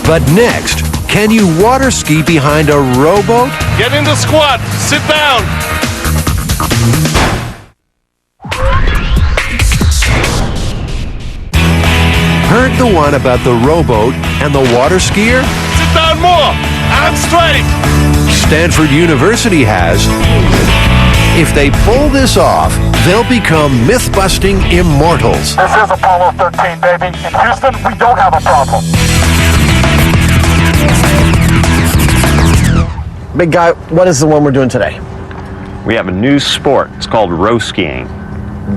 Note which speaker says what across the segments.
Speaker 1: But next, can you water ski behind a rowboat?
Speaker 2: Get in the squat. Sit down.
Speaker 1: Heard the one about the rowboat and the water skier?
Speaker 2: Sit down more. Arms straight.
Speaker 1: Stanford University has. If they pull this off, they'll become myth-busting immortals.
Speaker 3: This is Apollo 13, baby. In Houston, we don't have a problem.
Speaker 4: Big guy, what is the one we're doing today?
Speaker 5: We have a new sport. It's called row skiing.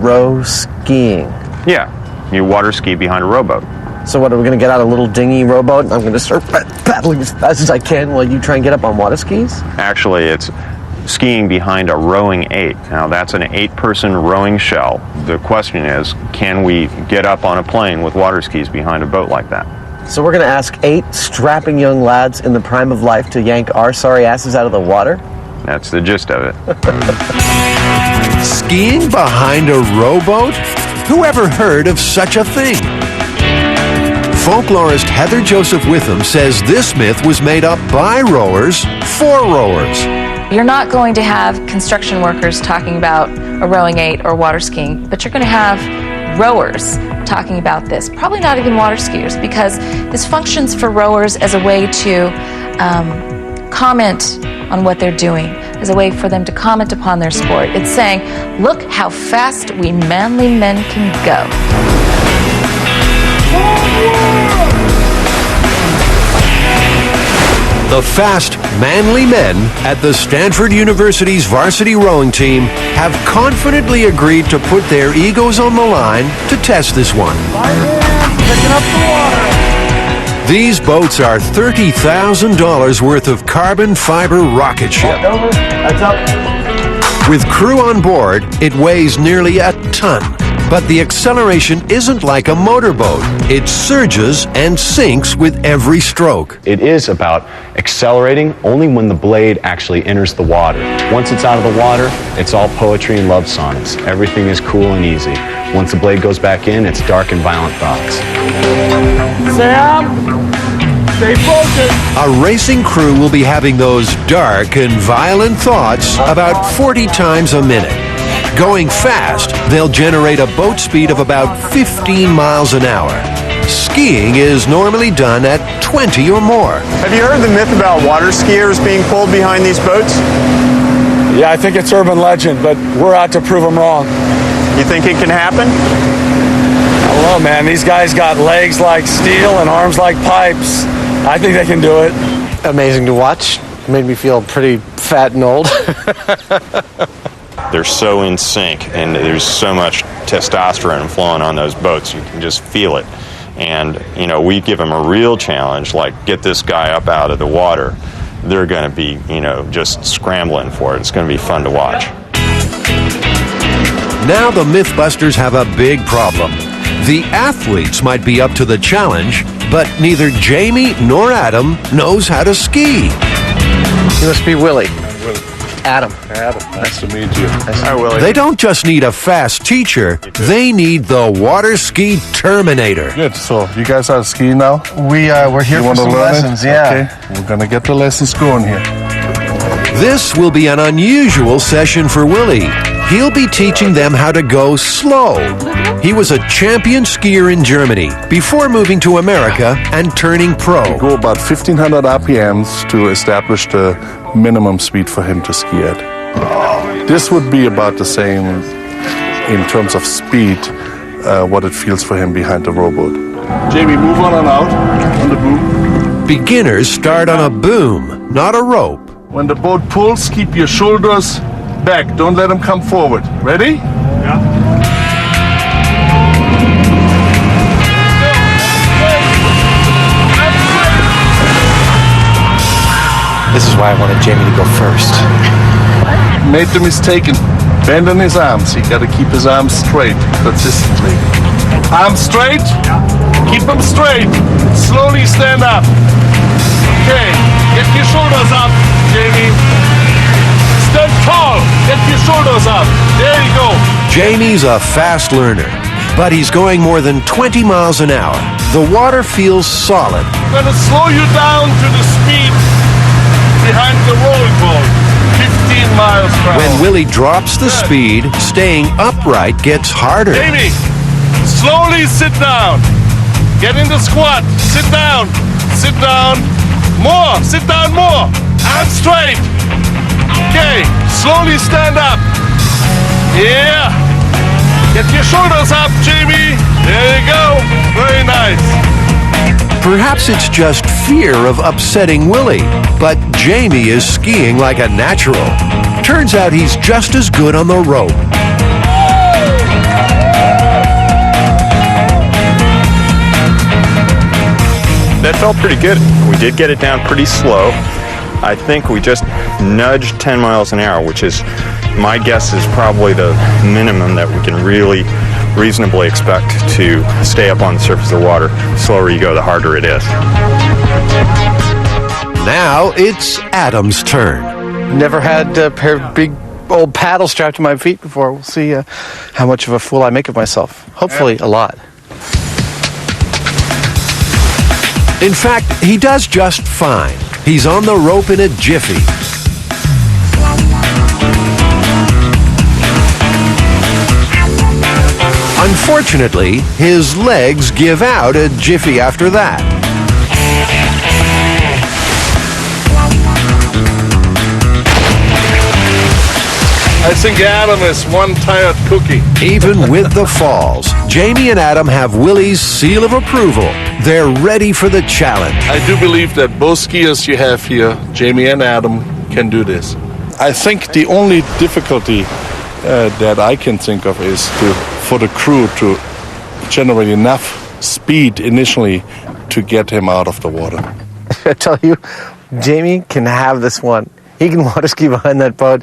Speaker 4: Row skiing.
Speaker 5: Yeah, you water ski behind a rowboat.
Speaker 4: So what, are we going to get out a little dinghy rowboat and I'm going to start paddling as fast as I can while you try and get up on water skis?
Speaker 5: Actually, it's skiing behind a rowing 8. Now, that's an 8-person rowing shell. The question is, can we get up on a plane with water skis behind a boat like that?
Speaker 4: So we're going to ask 8 strapping young lads in the prime of life to yank our sorry asses out of the water?
Speaker 5: That's the gist of it.
Speaker 1: Skiing behind a rowboat? Who ever heard of such a thing? Folklorist Heather Joseph Witham says this myth was made up by rowers for rowers.
Speaker 6: You're not going to have construction workers talking about a rowing 8 or water skiing, but you're going to have rowers talking about this. Probably not even water skiers, because this functions for rowers as a way to comment on what they're doing, as a way for them to comment upon their sport. It's saying, look how fast we manly men can go.
Speaker 1: The fast, manly men at the Stanford University's varsity rowing team have confidently agreed to put their egos on the line to test this one.
Speaker 3: Picking up the water.
Speaker 1: These boats are $30,000 worth of carbon fiber rocket ship.
Speaker 4: Heads up.
Speaker 1: With crew on board, it weighs nearly a ton. But the acceleration isn't like a motorboat. It surges and sinks with every stroke.
Speaker 7: It is about accelerating only when the blade actually enters the water. Once it's out of the water, it's all poetry and love sonnets. Everything is cool and easy. Once the blade goes back in, it's dark and violent thoughts.
Speaker 3: Sam, stay focused.
Speaker 1: A racing crew will be having those dark and violent thoughts about 40 times a minute. Going fast, they'll generate a boat speed of about 15 miles an hour. Skiing is normally done at 20 or more.
Speaker 8: Have you heard the myth about water skiers being pulled behind these boats?
Speaker 9: Yeah, I think it's urban legend, but we're out to prove them wrong.
Speaker 8: You think it can happen?
Speaker 9: I don't know, man. These guys got legs like steel and arms like pipes. I think they can do it.
Speaker 4: Amazing to watch. Made me feel pretty fat and old.
Speaker 5: They're so in sync, and there's so much testosterone flowing on those boats. You can just feel it. And, you know, we give them a real challenge, like get this guy up out of the water. They're going to be, you know, just scrambling for it. It's going to be fun to watch.
Speaker 1: Now the Mythbusters have a big problem. The athletes might be up to the challenge, but neither Jamie nor Adam knows how to ski.
Speaker 4: You must be Willie. Adam.
Speaker 2: Nice to meet you.
Speaker 8: Hi, Willie.
Speaker 1: They don't just need a fast teacher, they need the water ski Terminator.
Speaker 2: Good. So you guys are skiing now?
Speaker 4: We're here for some lessons, yeah.
Speaker 2: Okay. We're gonna get the lessons going here.
Speaker 1: This will be an unusual session for Willie. He'll be teaching them how to go slow. He was a champion skier in Germany before moving to America and turning pro.
Speaker 2: Go about 1,500 RPMs to establish the minimum speed for him to ski at. This would be about the same in terms of speed, what it feels for him behind the rowboat. Jamie, move on and out on the boom.
Speaker 1: Beginners start on a boom, not a rope.
Speaker 2: When the boat pulls, keep your shoulders back. Don't let them come forward. Ready? Yeah.
Speaker 4: This is why I wanted Jamie to go first.
Speaker 2: Made the mistake in bending his arms. He got to keep his arms straight consistently. Arms straight. Keep them straight. Slowly stand up. Okay. Get your shoulders up, Jamie. Stand tall. Get your shoulders up. There you go.
Speaker 1: Jamie's a fast learner, but he's going more than 20 miles an hour. the water feels solid.
Speaker 2: I'm gonna slow you down to the speed behind the rolling boat. 15 miles per hour.
Speaker 1: When Willie drops the speed, staying upright gets harder.
Speaker 2: Jamie, slowly sit down. Get in the squat. Sit down. Sit down. More. Sit down more. Arms straight. Okay. Slowly stand up. Yeah. Get your shoulders up, Jamie. There you go. Very nice.
Speaker 1: Perhaps it's just fear of upsetting Willie, but Jamie is skiing like a natural. Turns out he's just as good on the rope.
Speaker 5: That felt pretty good. We did get it down pretty slow. I think we just nudged 10 miles an hour, which is, my guess is probably the minimum that we can really reasonably expect to stay up on the surface of the water. The slower you go, the harder it is.
Speaker 1: Now it's Adam's turn.
Speaker 10: Never had a pair of big old paddles strapped to my feet before. We'll see how much of a fool I make of myself. Hopefully a lot.
Speaker 1: In fact, he does just fine. He's on the rope in a jiffy. Unfortunately, his legs give out a jiffy after that.
Speaker 2: I think Adam is one tired cookie.
Speaker 1: Even with the falls, Jamie and Adam have Willie's seal of approval. They're ready for the challenge.
Speaker 2: I do believe that both skiers you have here, Jamie and Adam, can do this. I think the only difficulty that I can think of is for the crew to generate enough speed initially to get him out of the water.
Speaker 10: I tell you, Jamie can have this one. He can water ski behind that boat.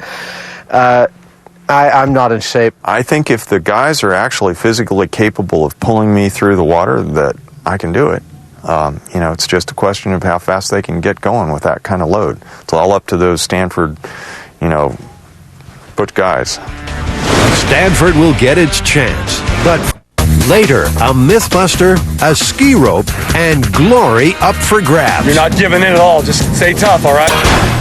Speaker 10: I'm not in shape.
Speaker 5: I think if the guys are actually physically capable of pulling me through the water, that I can do it. It's just a question of how fast they can get going with that kind of load. It's all up to those Stanford, butch guys.
Speaker 1: Stanford will get its chance, but later, a Mythbuster, a ski rope, and glory up for grabs.
Speaker 9: You're not giving in at all. Just stay tough, all right?